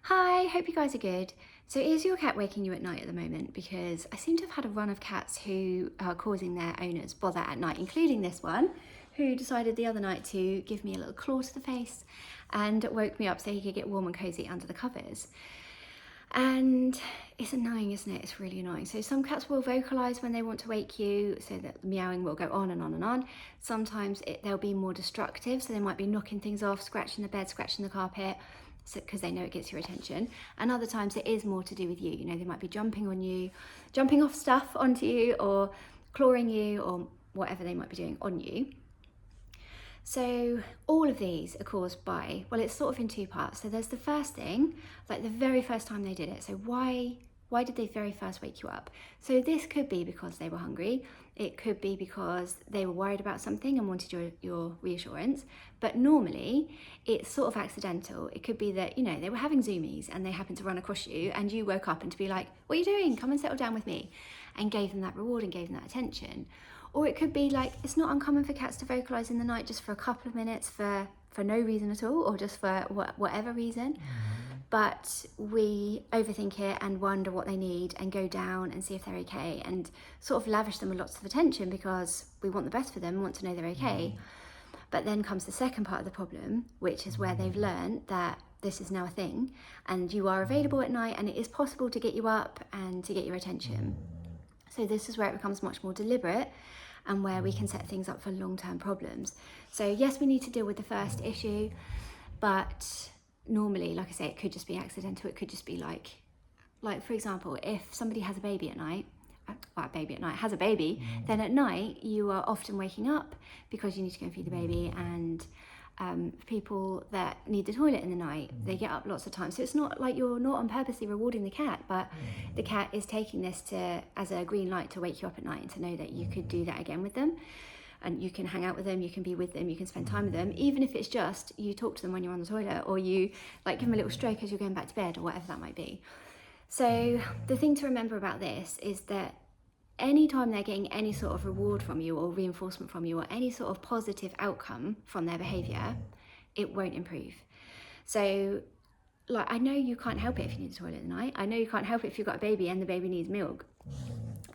Hi, hope you guys are good. So is your cat waking you at night at the moment? Because I seem to have had a run of cats who are causing their owners bother at night, including this one, who decided the other night to give me a little claw to the face and woke me up so he could get warm and cozy under the covers. And it's annoying, isn't it? It's really annoying. So some cats will vocalize when they want to wake you, so that the meowing will go on and on and on. Sometimes they'll be more destructive, so they might be knocking things off, scratching the bed, scratching the carpet, because they know it gets your attention. And other times it is more to do with you. You know, they might be jumping on you, jumping off stuff onto you, or clawing you, or whatever they might be doing on you. So all of these are caused by, well, it's sort of in two parts. So there's the first thing, like the very first time they did it. So why did they very first wake you up? So this could be because they were hungry. It could be because they were worried about something and wanted your reassurance. But normally it's sort of accidental. It could be that, you know, they were having zoomies and they happened to run across you and you woke up and to be like, what are you doing? Come and settle down with me. And gave them that reward and gave them that attention. Or it could be like, it's not uncommon for cats to vocalise in the night just for a couple of minutes for no reason at all, or just for whatever reason. But we overthink it and wonder what they need and go down and see if they're okay and sort of lavish them with lots of attention because we want the best for them, want to know they're okay. But then comes the second part of the problem, which is where they've learned that this is now a thing and you are available at night and it is possible to get you up and to get your attention. So this is where it becomes much more deliberate and where we can set things up for long-term problems. So yes, we need to deal with the first issue, but normally, like I say, it could just be accidental. It could just be like for example, if somebody has a baby at night, has a baby, then at night you are often waking up because you need to go and feed the baby. And people that need the toilet in the night, they get up lots of times. So it's not like you're not on purposely rewarding the cat, but the cat is taking this as a green light to wake you up at night and to know that you could do that again with them. And you can hang out with them, you can be with them, you can spend time with them, even if it's just you talk to them when you're on the toilet, or you like give them a little stroke as you're going back to bed, or whatever that might be. So the thing to remember about this is that anytime they're getting any sort of reward from you or reinforcement from you or any sort of positive outcome from their behaviour, it won't improve. So like, I know you can't help it if you need the toilet at night. I know you can't help it if you've got a baby and the baby needs milk.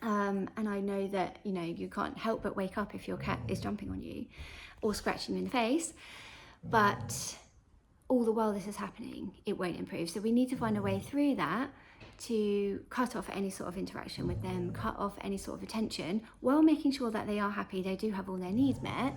And I know that, you know, you can't help but wake up if your cat is jumping on you or scratching you in the face. But all the while this is happening, it won't improve. So we need to find a way through that to cut off any sort of interaction with them, cut off any sort of attention, while making sure that they are happy, they do have all their needs met,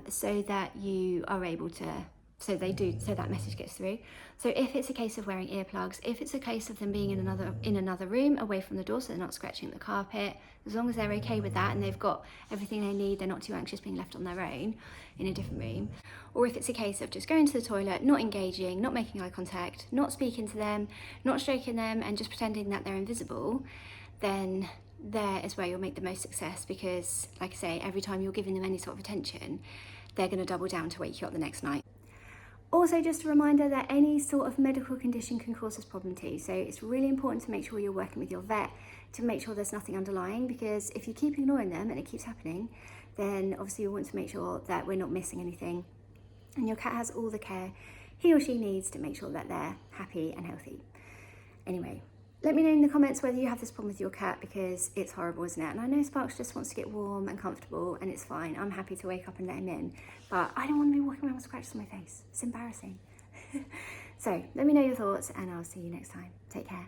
so that you are able to, so that message gets through. So if it's a case of wearing earplugs, if it's a case of them being in another room away from the door so they're not scratching the carpet, as long as they're okay with that and they've got everything they need, they're not too anxious being left on their own in a different room. Or if it's a case of just going to the toilet, not engaging, not making eye contact, not speaking to them, not stroking them, and just pretending that they're invisible, then there is where you'll make the most success, because like I say, every time you're giving them any sort of attention, they're going to double down to wake you up the next night. Also, just a reminder that any sort of medical condition can cause this problem too. So it's really important to make sure you're working with your vet to make sure there's nothing underlying, because if you keep ignoring them and it keeps happening, then obviously you want to make sure that we're not missing anything and your cat has all the care he or she needs to make sure that they're happy and healthy. Anyway, let me know in the comments whether you have this problem with your cat, because it's horrible, isn't it? And I know Sparks just wants to get warm and comfortable, and it's fine. I'm happy to wake up and let him in, but I don't want to be walking around with scratches on my face. It's embarrassing. So let me know your thoughts and I'll see you next time. Take care.